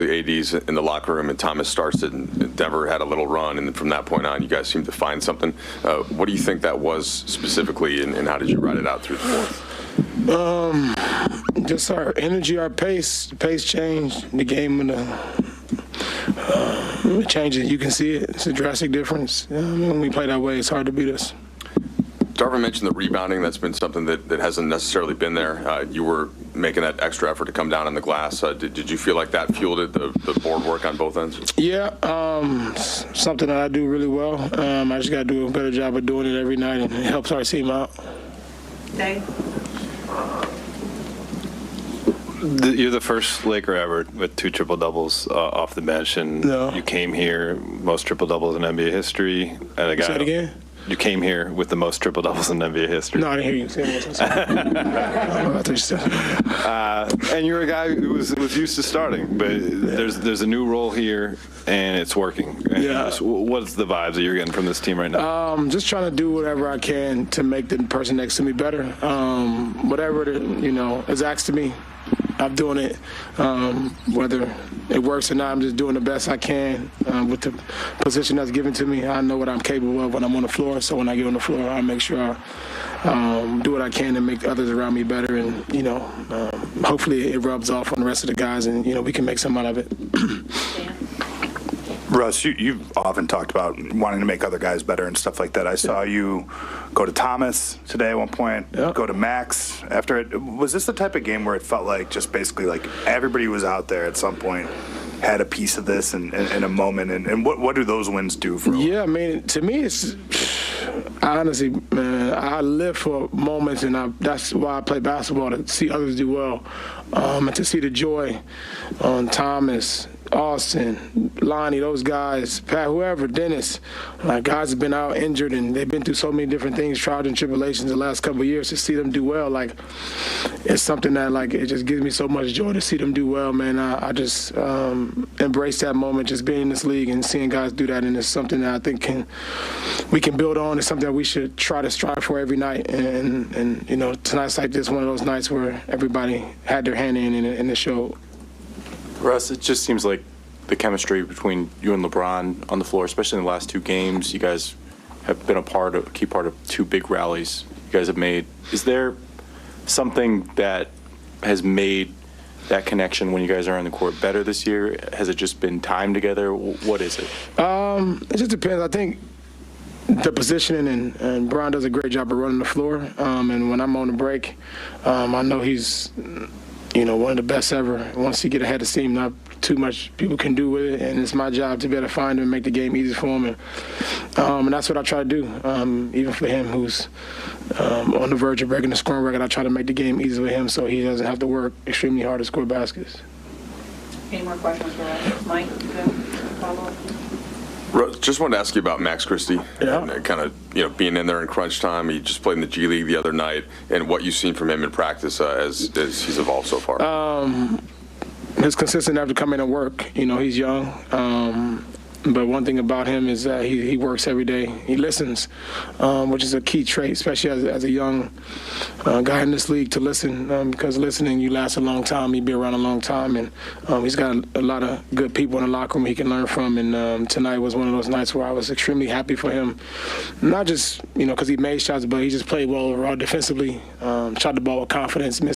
the ADs in the locker room, and Thomas starts it, and Denver had a little run, and from that point on, you guys seemed to find something. What do you think that was specifically, and how did you ride it out through the fourth? Just our energy, our pace. The pace changed. The game and the changes. You can see it. It's a drastic difference. When we play that way, it's hard to beat us. Darvin mentioned the rebounding. That's been something that hasn't necessarily been there. You were making that extra effort to come down on the glass. Did you feel like that fueled it, the board work on both ends? Yeah, something that I do really well. I just got to do a better job of doing it every night, and it helps our team out. Dave? You're the first Laker ever with 2 triple-doubles off the bench, and you came here, most triple-doubles in NBA history. And a guy, say it again? You came here with the most triple-doubles in NBA history. No, I didn't hear you say it. And you're a guy who was used to starting, but there's a new role here, and it's working. And what's the vibes that you're getting from this team right now? Just trying to do whatever I can to make the person next to me better. Whatever is asked of me, I'm doing it. Whether it works or not, I'm just doing the best I can with the position that's given to me. I know what I'm capable of when I'm on the floor, so when I get on the floor, I make sure I do what I can to make others around me better, and hopefully it rubs off on the rest of the guys, and we can make something out of it. Russ, you've often talked about wanting to make other guys better and stuff like that. I saw you go to Thomas today at one point, go to Max after it. Was this the type of game where it felt like just basically like everybody was out there at some point, had a piece of this in a moment? And what do those wins do for you? Yeah, I mean, to me, it's honestly, man, I live for moments, and that's why I play basketball, to see others do well, and to see the joy on Thomas, Austin, Lonnie, those guys, Pat, whoever, Dennis, guys have been out injured, and they've been through so many different things, trials and tribulations the last couple of years. To see them do well, it's something that, it just gives me so much joy to see them do well, man. I just embrace that moment, just being in this league and seeing guys do that, and it's something that I think we can build on. It's something that we should try to strive for every night, and tonight's like this, one of those nights where everybody had their hand in the show. Russ, it just seems like the chemistry between you and LeBron on the floor, especially in the last 2 games, you guys have been a key part of 2 big rallies you guys have made. Is there something that has made that connection when you guys are on the court better this year? Has it just been time together? What is it? It just depends. I think the positioning, and Bron does a great job of running the floor. And when I'm on the break, I know he's one of the best ever. Once he get ahead of steam, not too much people can do with it, and it's my job to be able to find him and make the game easy for him. And that's what I try to do. Even for him, who's on the verge of breaking the scoring record, I try to make the game easy for him so he doesn't have to work extremely hard to score baskets. Any more questions for us? Mike, follow-up? Just wanted to ask you about Max Christie and kind of being in there in crunch time. He just played in the G League the other night, and what you've seen from him in practice as he's evolved so far. His consistent enough to come in and work. He's young. But one thing about him is that he works every day. He listens, which is a key trait, especially as a young guy in this league, to listen, because listening, you last a long time, you be around a long time, and he's got a lot of good people in the locker room he can learn from, and tonight was one of those nights where I was extremely happy for him, not just, because he made shots, but he just played well overall defensively, shot the ball with confidence,